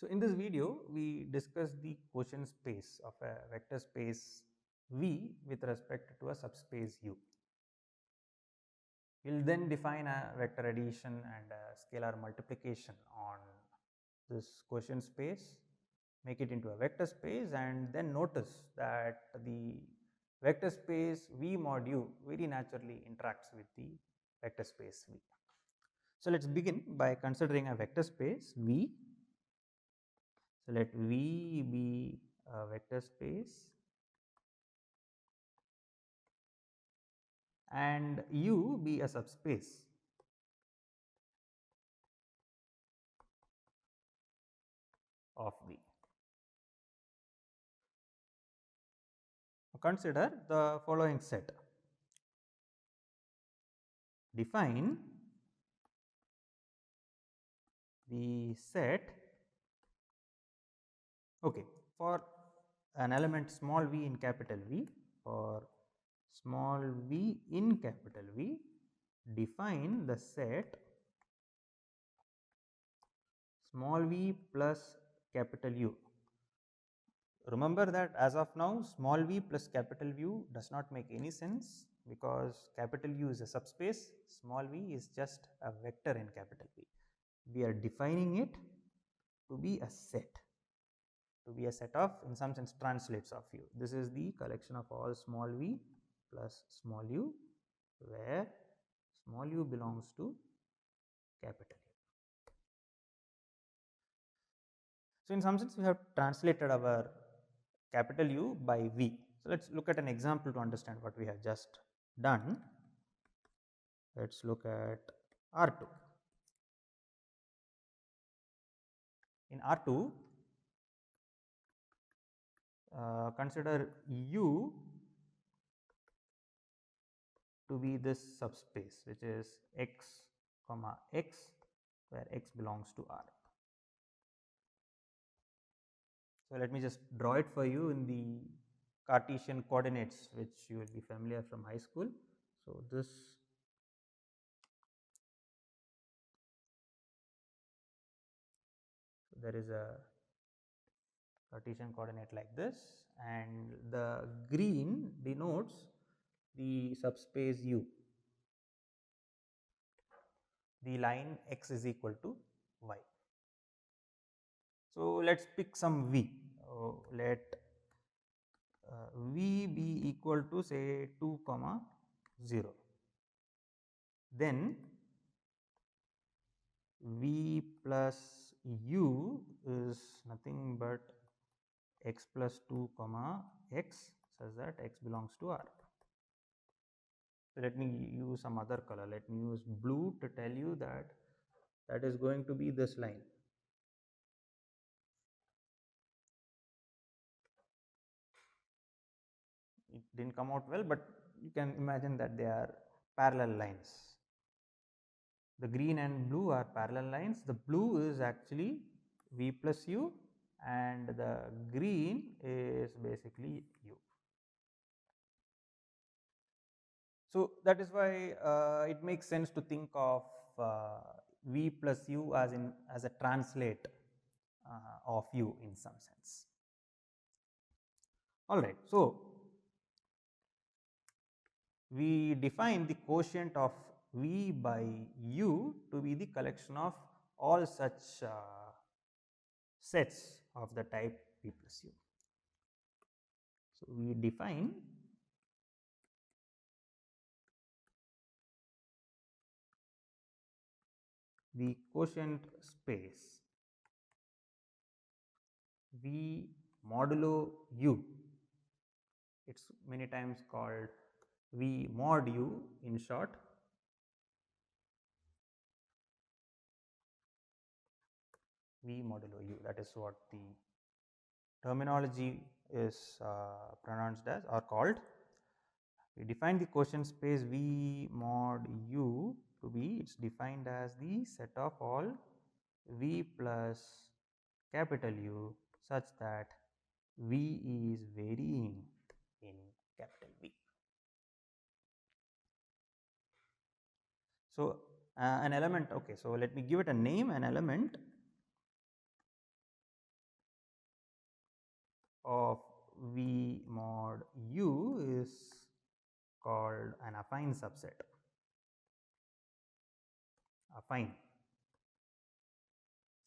So, in this video we discuss the quotient space of a vector space V with respect to a subspace U. We will then define a vector addition and a scalar multiplication on this quotient space, make it into a vector space, and then notice that the vector space V mod U very naturally interacts with the vector space V. So, let us begin by considering a vector space V. So, let V be a vector space and U be a subspace of V. Consider the following set. Define the set for an element small v in capital V. For small v in capital V, define the set small v plus capital U. Remember that as of now small v plus capital U does not make any sense, because capital U is a subspace, small v is just a vector in capital V. We are defining it to be a set, of in some sense translates of U. This is the collection of all small v plus small u, where small u belongs to capital U. So, in some sense we have translated our capital U by V. So, let us look at an example to understand what we have just done. Let us look at R2. In R2, consider U to be this subspace, which is x comma x, where x belongs to R. So, let me just draw it for you in the Cartesian coordinates, which you will be familiar from high school. So, there is a Cartesian coordinate like this, and the green denotes the subspace U. The line x is equal to y. So, let us pick some v. Let v be equal to say 2 comma 0. Then v plus u is nothing but x plus 2 comma x, such that x belongs to R. So, let me use some other color. Let me use blue to tell you that that is going to be this line. It did not come out well, but you can imagine that they are parallel lines. The green and blue are parallel lines. The blue is actually v plus u, and the green is basically u. So, that is why it makes sense to think of v plus u as a translate of u in some sense. All right. So, we define the quotient of v by u to be the collection of all such sets of the type v plus u. So, we define the quotient space v modulo u. It is many times called v mod u in short. V modulo u, that is what the terminology is pronounced as or called. We define the quotient space v mod u to be, it is defined as the set of all v plus capital U such that v is varying in capital V. So, an element, okay, so let me give it a name. An element of V mod u is called an affine subset, affine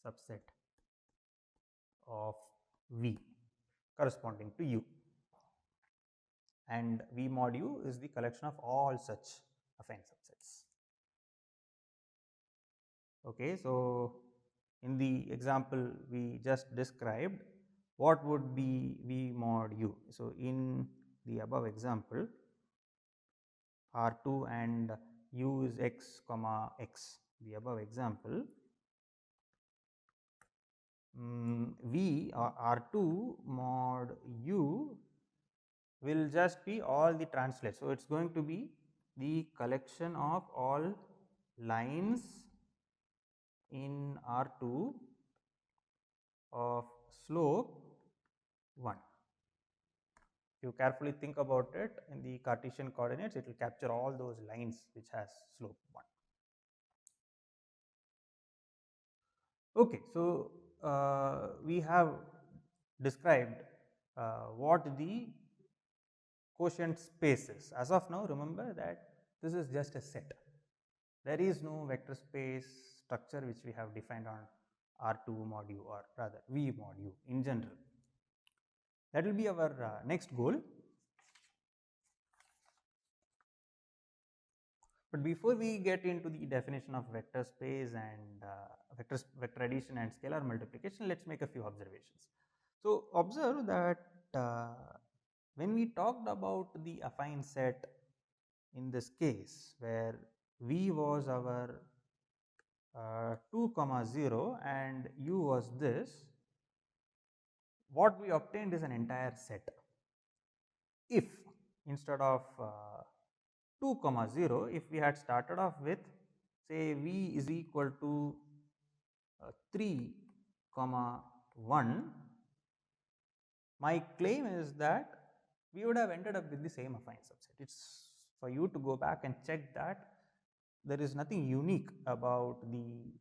subset of V corresponding to u, and V mod u is the collection of all such affine subsets. Okay, so in the example we just described, what would be V mod u? So in the above example, R2 and u is x comma x. The above example, V or R2 mod u will just be all the translates. So, it is going to be the collection of all lines in R2 of slope 1. If you carefully think about it, in the Cartesian coordinates, it will capture all those lines which has slope 1. Okay, so we have described what the quotient space is. As of now, remember that this is just a set. There is no vector space structure which we have defined on R2 mod u, or rather V mod u in general. That will be our next goal. But before we get into the definition of vector space and vector addition and scalar multiplication, let us make a few observations. So, observe that when we talked about the affine set in this case, where V was our 2 comma 0 and u was this, what we obtained is an entire set. If instead of 2 comma 0, if we had started off with, say, V is equal to 3 comma 1, my claim is that we would have ended up with the same affine subset. It is for you to go back and check that there is nothing unique about the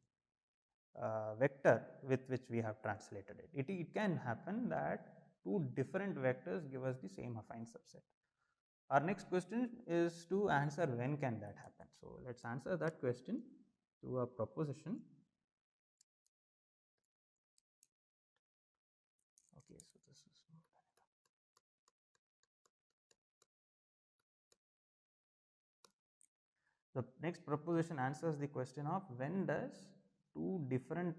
vector with which we have translated it. It can happen that two different vectors give us the same affine subset. Our next question is to answer when can that happen. So, let us answer that question through a proposition. Okay, so this is the next proposition answers the question of when does two different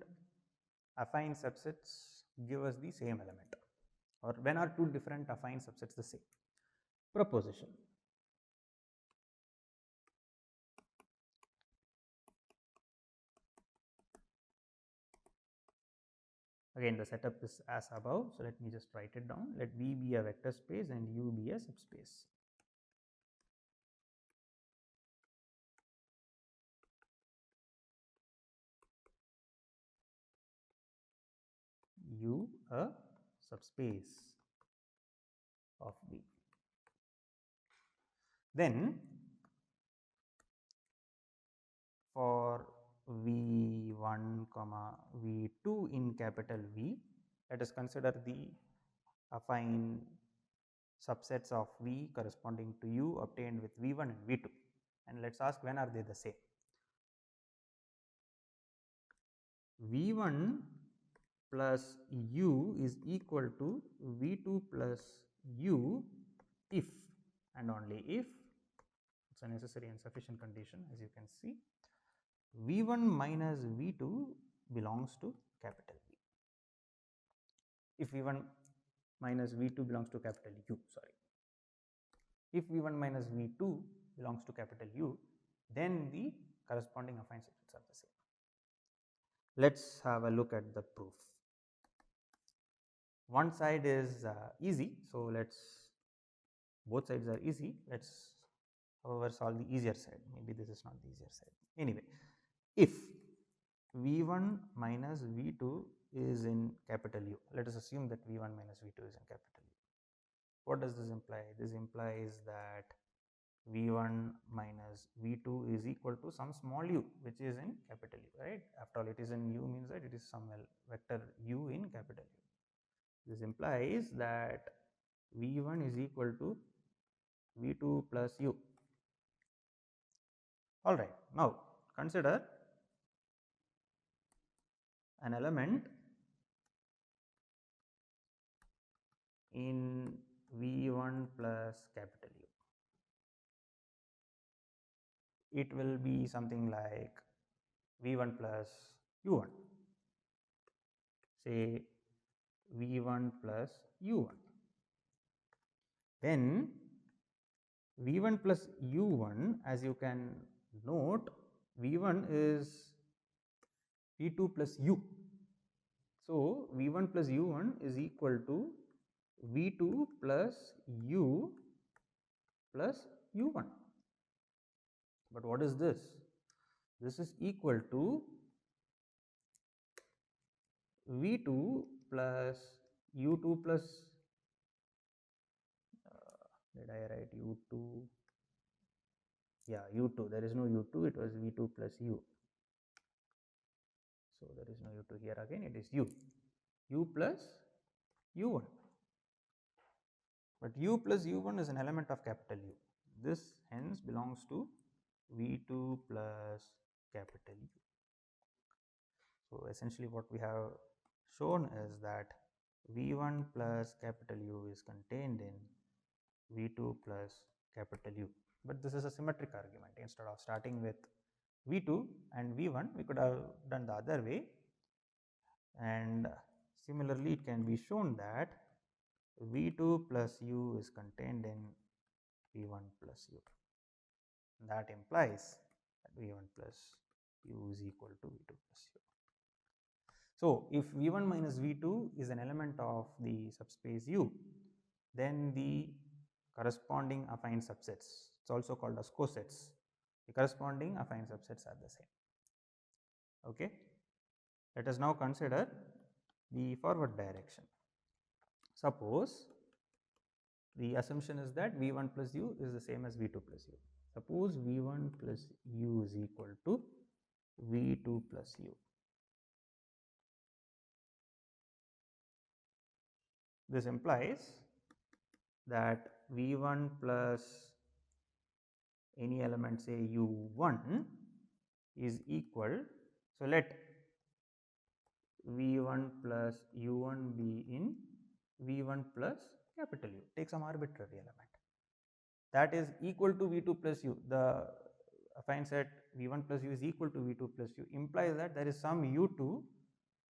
affine subsets give us the same element, or when are two different affine subsets the same. Proposition. Again, the setup is as above. So, let me just write it down. Let V be a vector space and U be a subspace. U a subspace of V. Then for V1 comma V2 in capital V, let us consider the affine subsets of V corresponding to U obtained with V1 and V2, and let us ask when are they the same. V1 plus U is equal to V2 plus U if and only if, it is a necessary and sufficient condition, as you can see, V1 minus V2 belongs to capital V. If V1 minus V2 belongs to capital U, sorry. If V1 minus V2 belongs to capital U, then the corresponding affine subsets are the same. Let us have a look at the proof. One side is easy, so let us, both sides are easy, let us however solve the easier side. Maybe this is not the easier side. Anyway, if V1 minus V2 is in capital U, let us assume that V1 minus V2 is in capital U. What does this imply? This implies that V1 minus V2 is equal to some small u which is in capital U, right? After all, it is in U means that it is some vector U in capital U. This implies that V1 is equal to V2 plus U. All right, now consider an element in V1 plus capital U. It will be something like V1 plus U1, say V1 plus U1. Then V1 plus U1, as you can note, V1 is V2 plus U. So, V1 plus U1 is equal to V2 plus U plus U1. But what is this? This is equal to V2 plus U2 plus, did I write U2? Yeah, U2, there is no U2, it was V2 plus U. So, there is no U2 here again, it is U plus U1. But U plus U1 is an element of capital U. This hence belongs to V2 plus capital U. So, essentially what we have shown is that V1 plus capital U is contained in V2 plus capital U. But this is a symmetric argument. Instead of starting with V2 and V1, we could have done the other way. And similarly, it can be shown that V2 plus U is contained in V1 plus U. That implies that V1 plus U is equal to V2 plus U. So, if V1 minus V2 is an element of the subspace U, then the corresponding affine subsets, it is also called as cosets, the corresponding affine subsets are the same. Okay. Let us now consider the forward direction. Suppose the assumption is that V1 plus U is the same as V2 plus U. Suppose V1 plus U is equal to V2 plus U. This implies that V1 plus any element, say U1, is equal. So, let V1 plus U1 be in V1 plus capital U. Take some arbitrary element that is equal to V2 plus U. The affine set V1 plus U is equal to V2 plus U implies that there is some U2.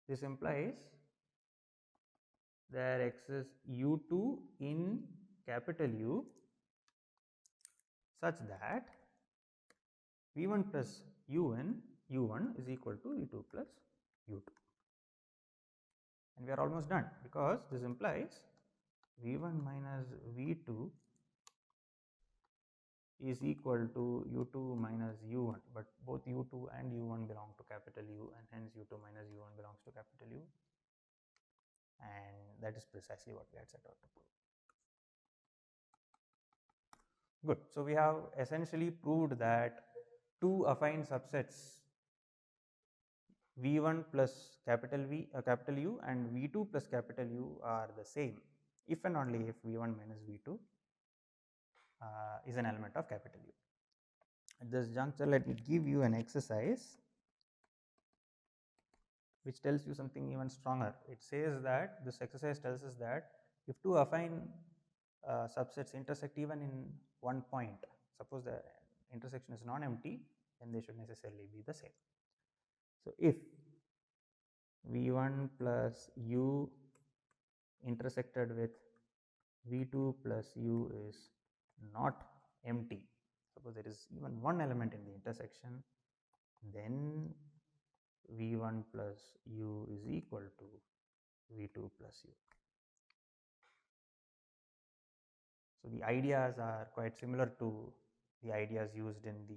This implies there exists U2 in capital U such that V1 plus U1 is equal to V2 plus U2. And we are almost done, because this implies V1 minus V2 is equal to U2 minus U1, but both U2 and U1 belong to capital U, and hence U2 minus U1 belongs to capital U, and that is precisely what we had set out to prove. Good. So, we have essentially proved that two affine subsets V1 plus capital U and V2 plus capital U are the same if and only if V1 minus V2 is an element of capital U. At this juncture, let me give you an exercise which tells you something even stronger. It says that this exercise tells us that if two affine subsets intersect even in one point, suppose the intersection is non-empty, then they should necessarily be the same. So, if V1 plus U intersected with V2 plus U is not empty, suppose there is even one element in the intersection, then V1 plus U is equal to V2 plus U. So, the ideas are quite similar to the ideas used in the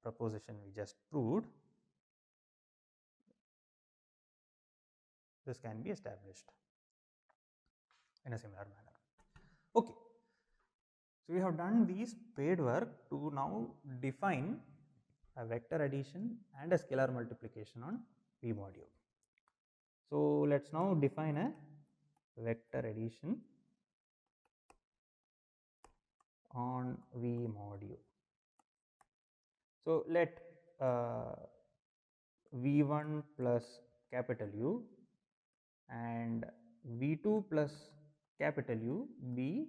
proposition we just proved. This can be established in a similar manner. Okay. So, we have done the spade work to now define a vector addition and a scalar multiplication on V module. So, let us now define a vector addition on V mod U. So, let V1 plus capital U and V2 plus capital U be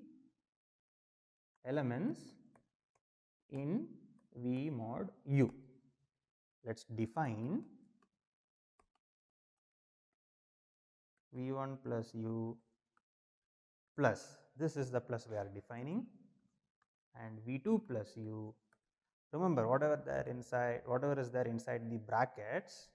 elements in V mod U. Let us define V1 plus U plus, this is the plus we are defining, and V2 plus U. Remember, whatever is there inside the brackets,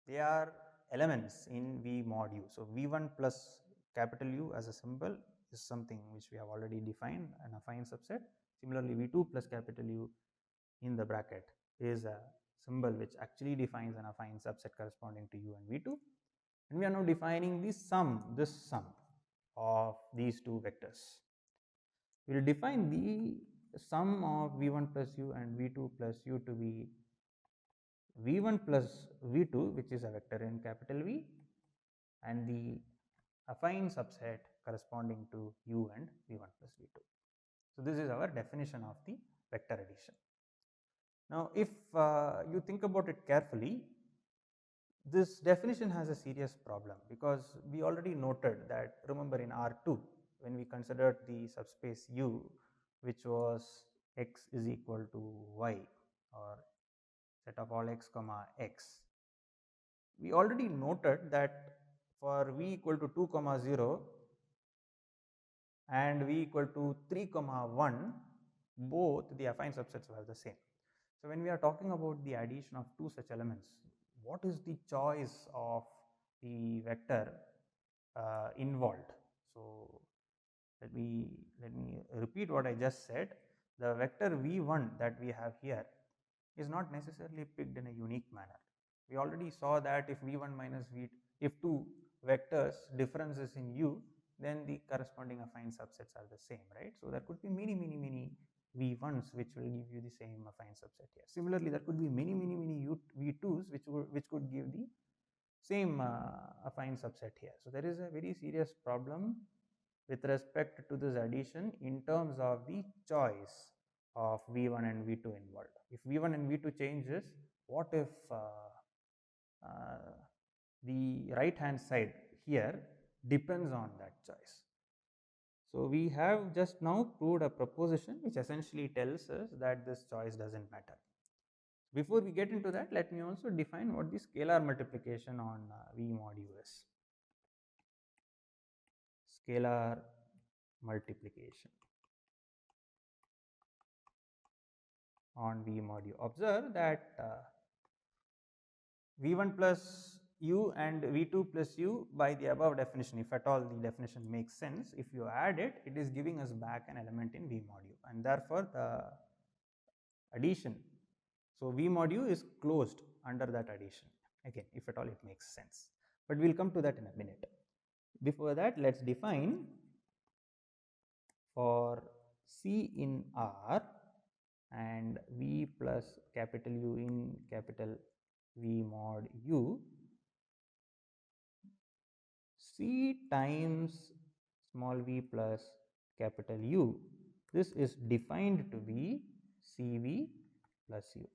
they are elements in V mod U. So, V1 plus capital U as a symbol is something which we have already defined, an affine subset. Similarly, V2 plus capital U in the bracket is a symbol which actually defines an affine subset corresponding to U and V2, and we are now defining the sum, this sum of these two vectors. We will define the sum of V1 plus U and V2 plus U to be V1 plus V2, which is a vector in capital V, and the affine subset corresponding to U and V1 plus V2. So, this is our definition of the vector addition. Now, if you think about it carefully, this definition has a serious problem, because we already noted that, remember, in R2 when we considered the subspace U, which was x is equal to y, or set of all x comma x, we already noted that for v equal to 2 comma 0 and v equal to 3 comma 1, both the affine subsets were the same. So, when we are talking about the addition of two such elements, what is the choice of the vector involved? So, let me repeat what I just said. The vector v1 that we have here is not necessarily picked in a unique manner. We already saw that if v1 minus v, if two vectors difference is in u, then the corresponding affine subsets are the same, right? So, there could be many v1s which will give you the same affine subset here. Similarly, there could be many v2s which could give the same affine subset here. So, there is a very serious problem with respect to this addition in terms of the choice of v1 and v2 involved. If v1 and v2 changes, what if the right hand side here depends on that choice? So, we have just now proved a proposition which essentially tells us that this choice does not matter. Before we get into that, let me also define what the scalar multiplication on V mod U is. Scalar multiplication on V mod U. Observe that V1 plus U and V2 plus U, by the above definition, if at all the definition makes sense, if you add it, it is giving us back an element in V mod U, and therefore the addition. So, V mod U is closed under that addition, again, if at all it makes sense, but we will come to that in a minute. Before that, let us define for C in R and V plus capital U in capital V mod U, C times small v plus capital U, this is defined to be CV plus U.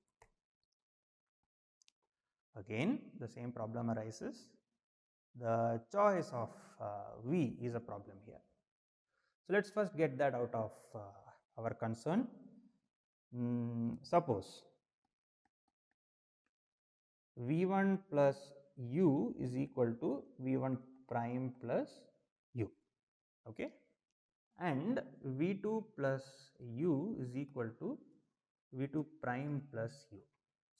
Again, the same problem arises. The choice of V is a problem here. So, let us first get that out of our concern. Suppose V1 plus U is equal to V1 prime plus U, okay, and V2 plus U is equal to V2 prime plus U.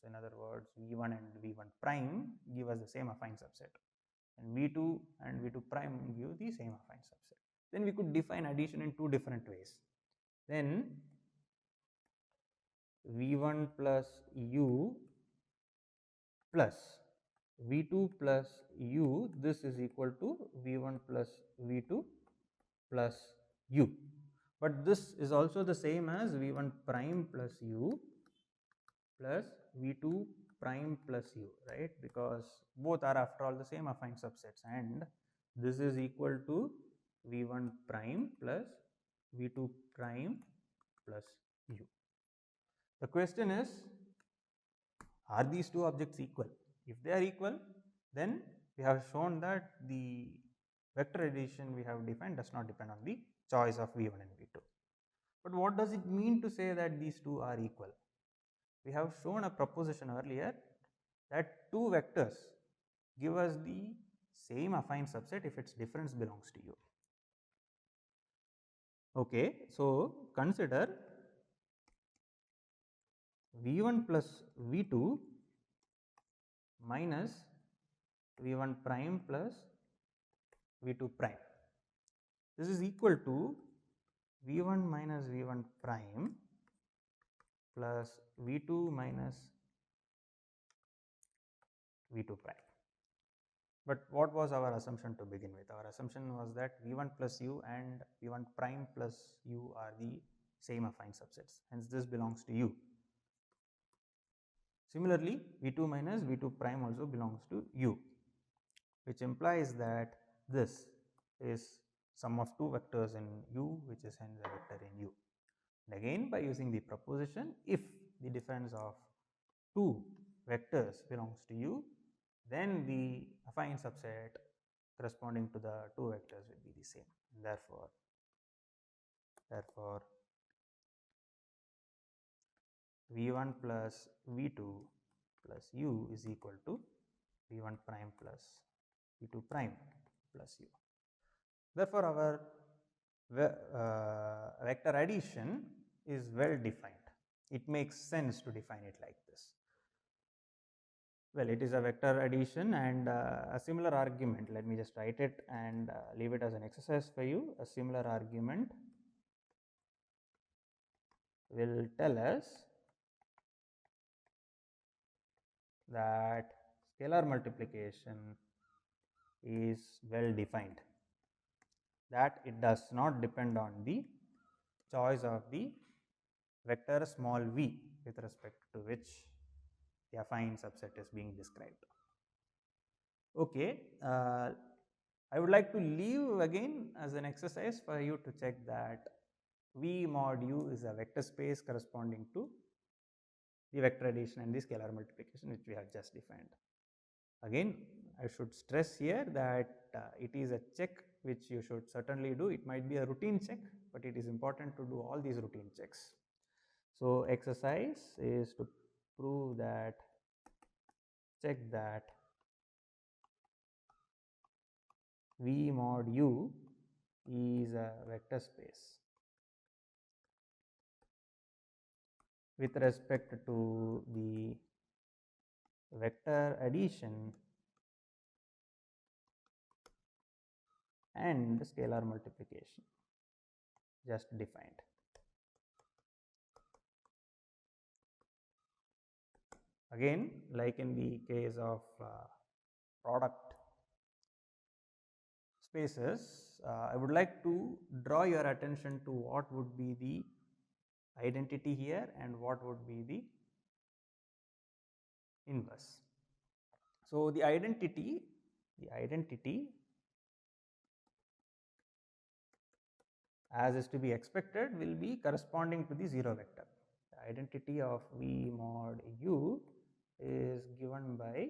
So, in other words, V1 and V1 prime give us the same affine subset, and V2 and V2 prime give the same affine subset. Then we could define addition in two different ways. Then V1 plus U plus V2 plus U, this is equal to V1 plus V2 plus U, but this is also the same as V1 prime plus U plus V2 prime plus U, right, because both are after all the same affine subsets, and this is equal to v1 prime plus v2 prime plus u. The question is, are these two objects equal? If they are equal, then we have shown that the vector addition we have defined does not depend on the choice of v1 and v2. But what does it mean to say that these two are equal? We have shown a proposition earlier that two vectors give us the same affine subset if its difference belongs to U. Okay, so consider v1 plus v2 minus v1 prime plus v2 prime. This is equal to v1 minus v1 prime plus v2 minus v2 prime. But what was our assumption to begin with? Our assumption was that v1 plus u and v1 prime plus u are the same affine subsets, hence this belongs to u. Similarly, v2 minus v2 prime also belongs to u, which implies that this is sum of two vectors in u, which is hence a vector in u. And again, by using the proposition, if the difference of two vectors belongs to u, then the affine subset corresponding to the two vectors will be the same. And therefore v1 plus v2 plus u is equal to v1 prime plus v2 prime plus u. Therefore, our vector addition is well defined. It makes sense to define it like this. Well, it is a vector addition, and a similar argument, let me just write it and leave it as an exercise for you. A similar argument will tell us that scalar multiplication is well defined, that it does not depend on the choice of the vector small v with respect to which the affine subset is being described. Okay, I would like to leave again as an exercise for you to check that V mod u is a vector space corresponding to the vector addition and the scalar multiplication which we have just defined. Again, I should stress here that it is a check which you should certainly do. It might be a routine check, but it is important to do all these routine checks. So, exercise is to prove that, check that V mod u is a vector space with respect to the vector addition and scalar multiplication just defined. Again, like in the case of product spaces, I would like to draw your attention to what would be the identity here and what would be the inverse. So, the identity as is to be expected will be corresponding to the 0 vector. The identity of V mod u is given by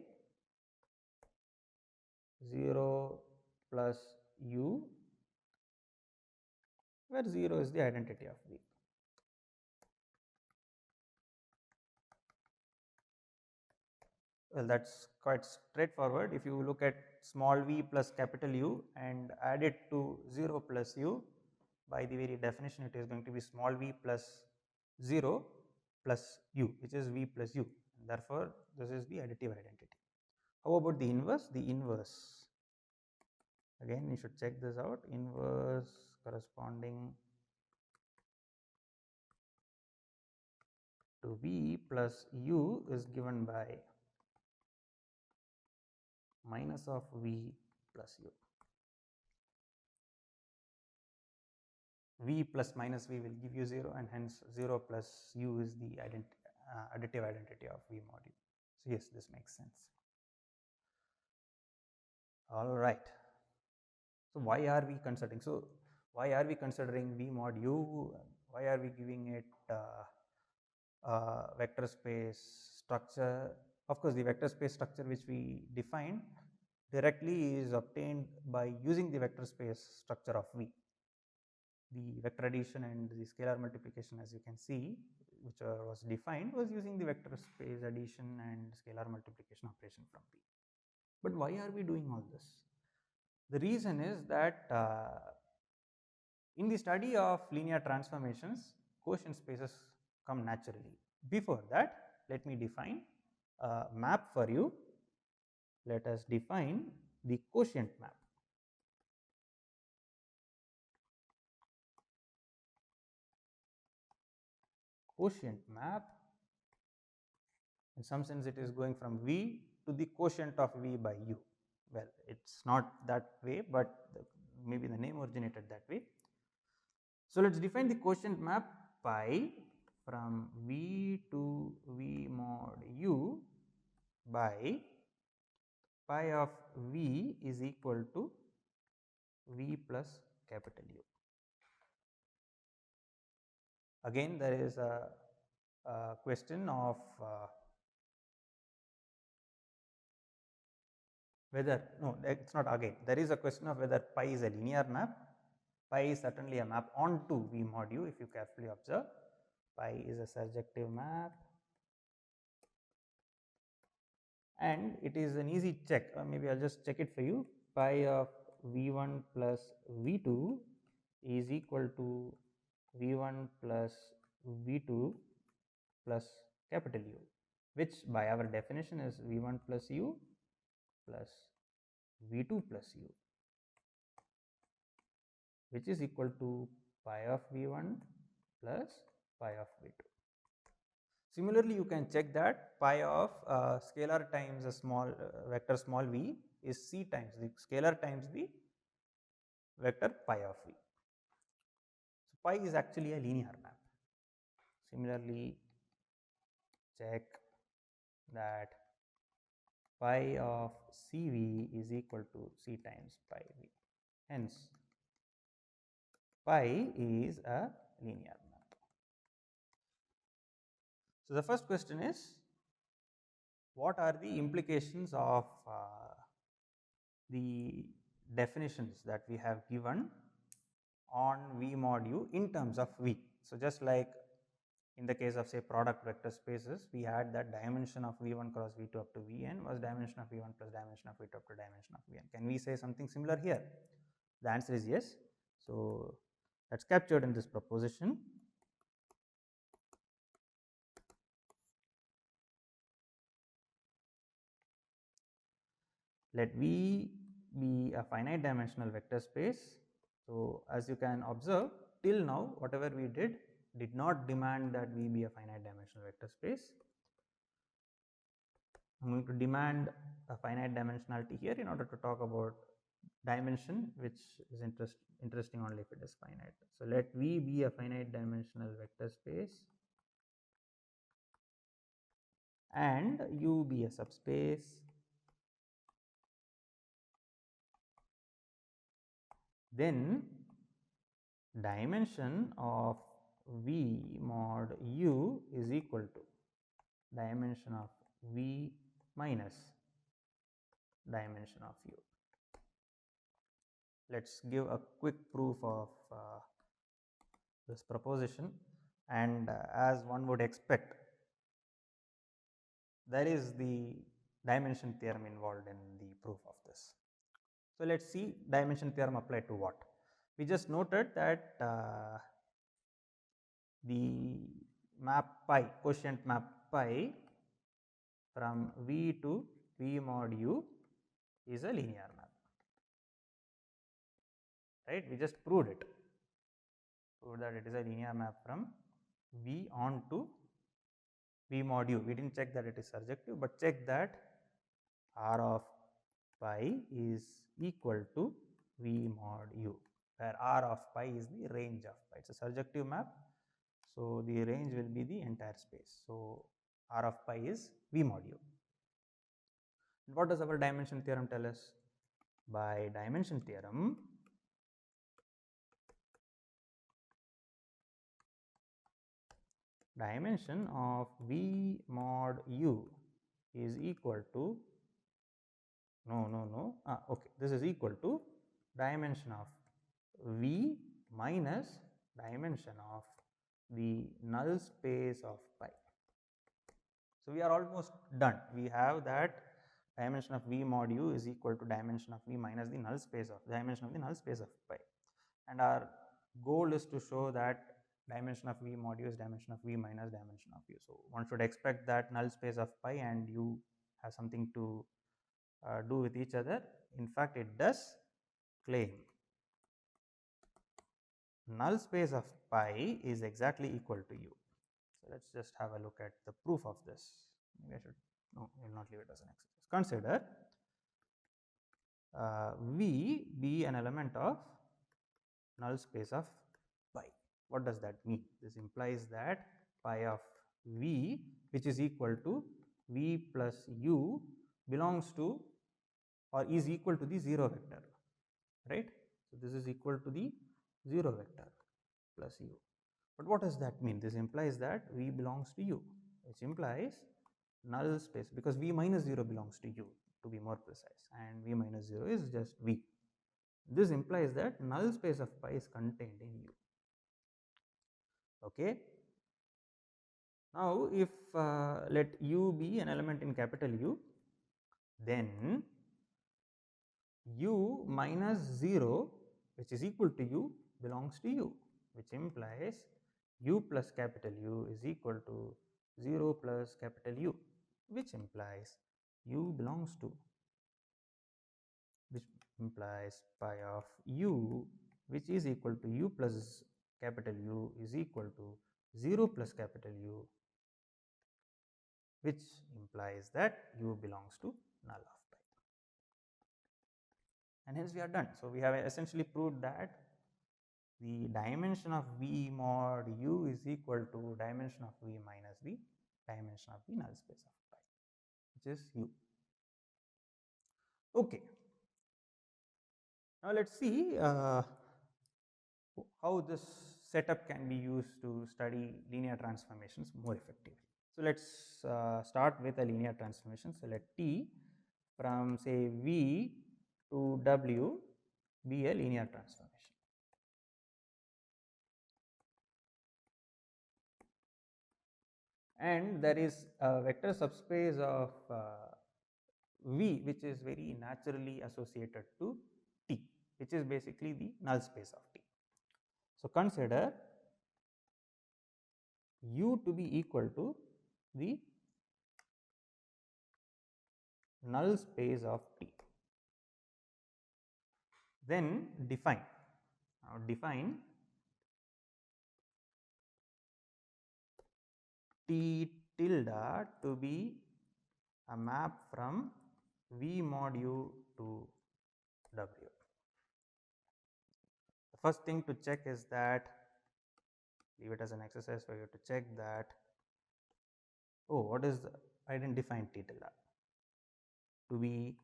0 plus u, where 0 is the identity of V. Well, that is quite straightforward. If you look at small v plus capital U and add it to 0 plus u, by the very definition it is going to be small v plus 0 plus u, which is v plus u, and therefore, this is the additive identity. How about the inverse? The inverse, again you should check this out, inverse corresponding to v plus u is given by minus of v plus u. V plus minus v will give you 0, and hence 0 plus u is the additive identity of V mod u. So, yes, this makes sense. All right. So why are we considering? So why are we considering V mod U? Why are we giving it vector space structure? Of course, the vector space structure which we defined directly is obtained by using the vector space structure of V. The vector addition and the scalar multiplication, as you can see, which was defined, was using the vector space addition and scalar multiplication operation from V. But why are we doing all this? The reason is that in the study of linear transformations, quotient spaces come naturally. Before that, let me define a map for you. Let us define the quotient map. Quotient map, in some sense it is going from V to the quotient of V by U. Well, it's not that way, but maybe the name originated that way. So let's define the quotient map pi from V to V mod U by pi of V is equal to V plus capital U. Again, there is a question of whether, no, it's not again, there is a question of whether pi is a linear map. Pi is certainly a map onto V mod U, if you carefully observe. Pi is a surjective map, and it is an easy check, or maybe I'll just check it for you. Pi of V1 plus V2 is equal to V1 plus V2 plus capital U, which by our definition is V1 plus U plus V2 plus U, which is equal to pi of V1 plus pi of V2. Similarly, you can check that pi of scalar times a small vector small v is c times the scalar times the vector pi of v. So pi is actually a linear map. Similarly, check that pi of Cv is equal to c times pi v. Hence, pi is a linear map. So the first question is, what are the implications of the definitions that we have given on V mod U in terms of V? So just like in the case of say product vector spaces, we had that dimension of V1 cross V2 up to Vn was dimension of V1 plus dimension of V2 up to dimension of Vn. Can we say something similar here? The answer is yes. So that's captured in this proposition. Let V be a finite dimensional vector space. So as you can observe, till now whatever we did not demand that V be a finite dimensional vector space. I'm going to demand a finite dimensionality here in order to talk about dimension, which is interesting only if it is finite. So let V be a finite dimensional vector space and U be a subspace then dimension of V mod U is equal to dimension of V minus dimension of U. Let's give a quick proof of this proposition, and as one would expect, there is the dimension theorem involved in the proof of this. So let's see dimension theorem applied to what. We just noted that the map pi, quotient map pi from V to V mod U is a linear map, right? We just proved it, proved that it is a linear map from V on to V mod U. We didn't check that it is surjective, but check that R of pi is equal to V mod U, where R of pi is the range of pi. It's a surjective map, so the range will be the entire space. So R of pi is V mod U. What does our dimension theorem tell us? By dimension theorem, dimension of V mod U is equal to okay, this is equal to dimension of V minus dimension of the null space of pi. So, we are almost done. We have that dimension of V mod U is equal to dimension of V minus the null space of dimension of the null space of pi, and our goal is to show that dimension of V mod U is dimension of V minus dimension of U. So, one should expect that null space of pi and U has something to do with each other. In fact, it does claim null space of pi is exactly equal to U. So, let us just have a look at the proof of this. Maybe I should, no, I will not leave it as an exercise. Consider V be an element of null space of pi. What does that mean? This implies that pi of V, which is equal to V plus U, belongs to or is equal to the 0 vector, right. So, this is equal to the 0 vector plus U. But what does that mean? This implies that V belongs to U, which implies null space, because V minus 0 belongs to U, to be more precise, and V minus 0 is just V. This implies that null space of pi is contained in U. Okay. Now, if let U be an element in capital U, then U minus 0, which is equal to U, belongs to U, which implies U plus capital U is equal to 0 plus capital U, which implies U belongs to, which implies pi of U, which is equal to U plus capital U is equal to 0 plus capital U, which implies that U belongs to null of pi. And hence we are done. So, we have essentially proved that the dimension of V mod U is equal to dimension of V minus the dimension of the null space of pi, which is U. Okay. Now, let us see how this setup can be used to study linear transformations more effectively. So, let us start with a linear transformation. So, let T from say V to W be a linear transformation. And there is a vector subspace of V which is very naturally associated to T, which is basically the null space of T. So, consider U to be equal to the null space of T. Then define, now define T tilde to be a map from V mod U to W. The first thing to check is that, leave it as an exercise for you to check that, oh, what is the, I didn't define T tilde to be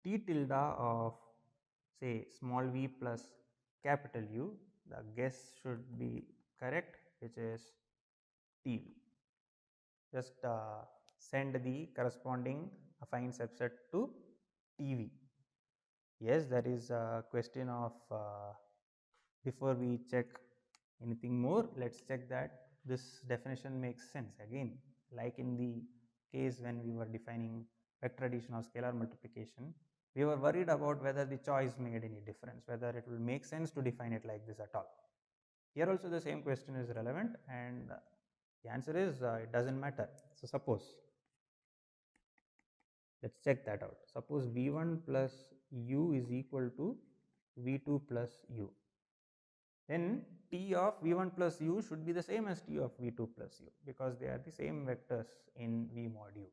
T tilde of say small v plus capital U, the guess should be correct, which is TV. Just send the corresponding affine subset to TV. Yes, there is a question of before we check anything more, let us check that this definition makes sense. Again, like in the case when we were defining vector addition or scalar multiplication, we were worried about whether the choice made any difference, whether it will make sense to define it like this at all. Here also the same question is relevant, and the answer is it does not matter. So, suppose, let us check that out. Suppose V1 plus U is equal to V2 plus U, then T of V1 plus U should be the same as T of V2 plus U, because they are the same vectors in V mod U.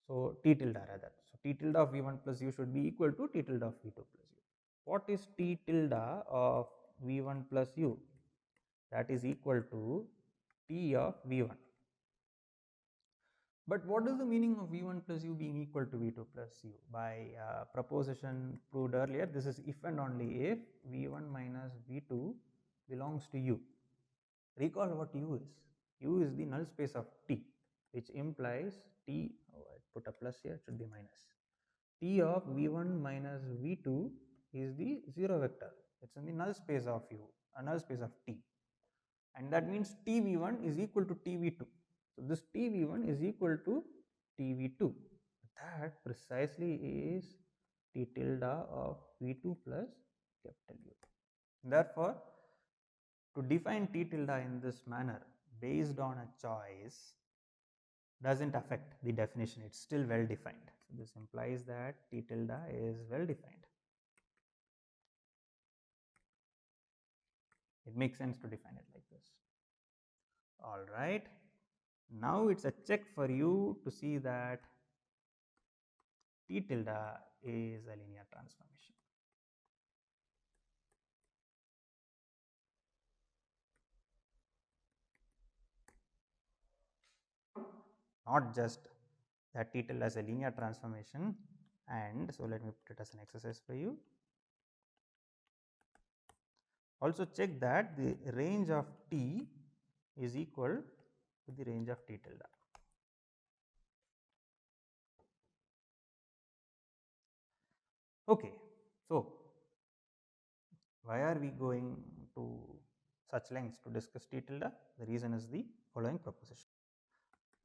So, T tilde rather. So, T tilde of V1 plus U should be equal to T tilde of V2 plus U. What is T tilde of V1 plus U? That is equal to T of V1. But what is the meaning of V1 plus U being equal to V2 plus U? By proposition proved earlier, this is if and only if V1 minus V2 belongs to U. Recall what U is. U is the null space of T, which implies T, oh, I put a plus here, it should be minus. T of V1 minus V2 is the 0 vector. It's in the null space of U, a null space of T. And that means TV1 is equal to TV2. So this TV1 is equal to TV2. That precisely is T tilde of V2 plus capital U. Therefore, to define T tilde in this manner based on a choice doesn't affect the definition, it's still well defined. So this implies that T tilde is well defined. It makes sense to define it like this. All right. Now it's a check for you to see that T tilde is a linear transformation. Not just that T tilde is a linear transformation, and so let me put it as an exercise for you. Also check that the range of T is equal to the range of T tilde. Okay, so why are we going to such lengths to discuss T tilde? The reason is the following proposition.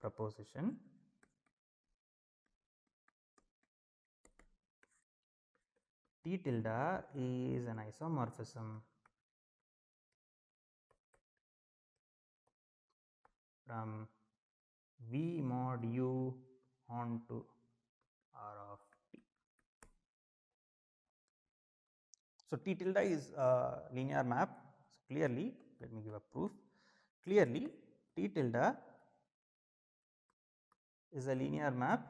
Proposition T tilde is an isomorphism from V mod U onto R of T. So T tilde is a linear map. So clearly, let me give a proof. Clearly, T tilde is a linear map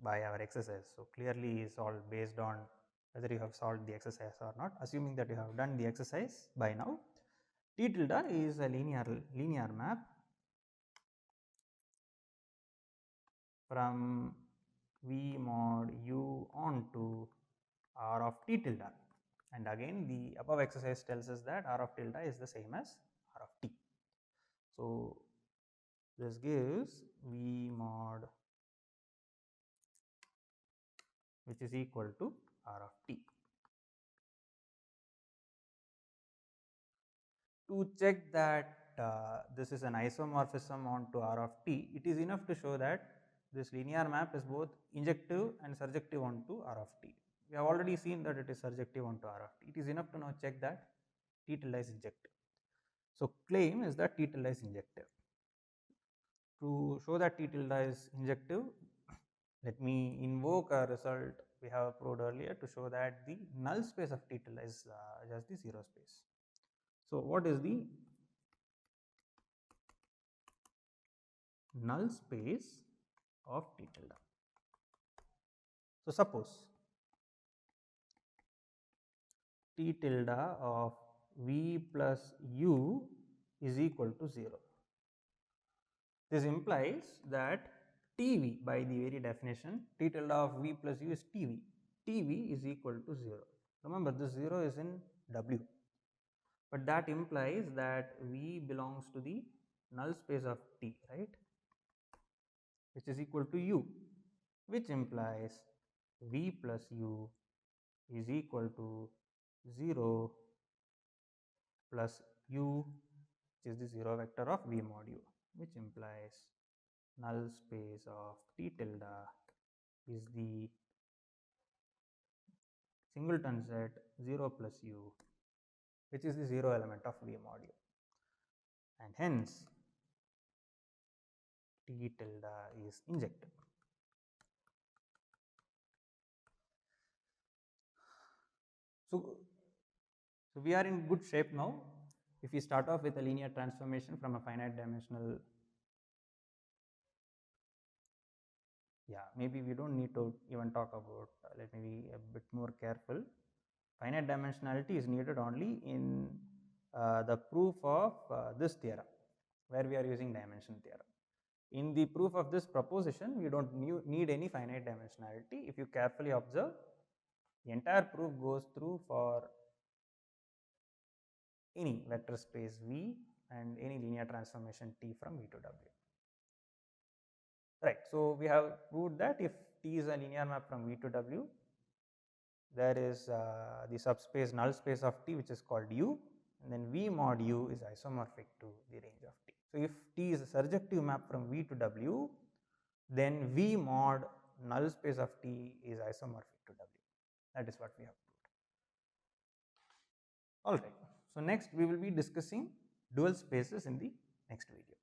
by our exercise. So clearly is all based on whether you have solved the exercise or not. Assuming that you have done the exercise by now, T tilde is a linear map from V mod U onto R of T tilde. And again, the above exercise tells us that R of tilde is the same as R of T. So this gives V mod, which is equal to R of T. To check that this is an isomorphism onto R of T, it is enough to show that this linear map is both injective and surjective onto R of T. We have already seen that it is surjective onto R of T. It is enough to now check that T tilde is injective. So claim is that T tilde is injective. To show that T tilde is injective, let me invoke a result we have proved earlier to show that the null space of T tilde is just the 0 space. So what is the null space of T tilde? So suppose T tilde of V plus U is equal to 0. This implies that TV, by the very definition, T tilde of V plus U is TV. TV is equal to 0. Remember, this 0 is in W, but that implies that V belongs to the null space of T, right, which is equal to U, which implies V plus U is equal to 0 plus U, which is the 0 vector of V mod U, which implies null space of T tilde is the singleton set 0 plus U, which is the 0 element of V mod U, and hence T tilde is injective. So we are in good shape now. If we start off with a linear transformation from a finite dimensional, maybe we don't need to even talk about, let me be a bit more careful. Finite dimensionality is needed only in the proof of this theorem, where we are using dimension theorem. In the proof of this proposition, we don't need any finite dimensionality. If you carefully observe, the entire proof goes through for any vector space V and any linear transformation T from V to W. Right. So, we have proved that if T is a linear map from V to W, there is the subspace null space of T which is called U, and then V mod U is isomorphic to the range of T. So, if T is a surjective map from V to W, then V mod null space of T is isomorphic to W. That is what we have proved. All right. So, next we will be discussing dual spaces in the next video.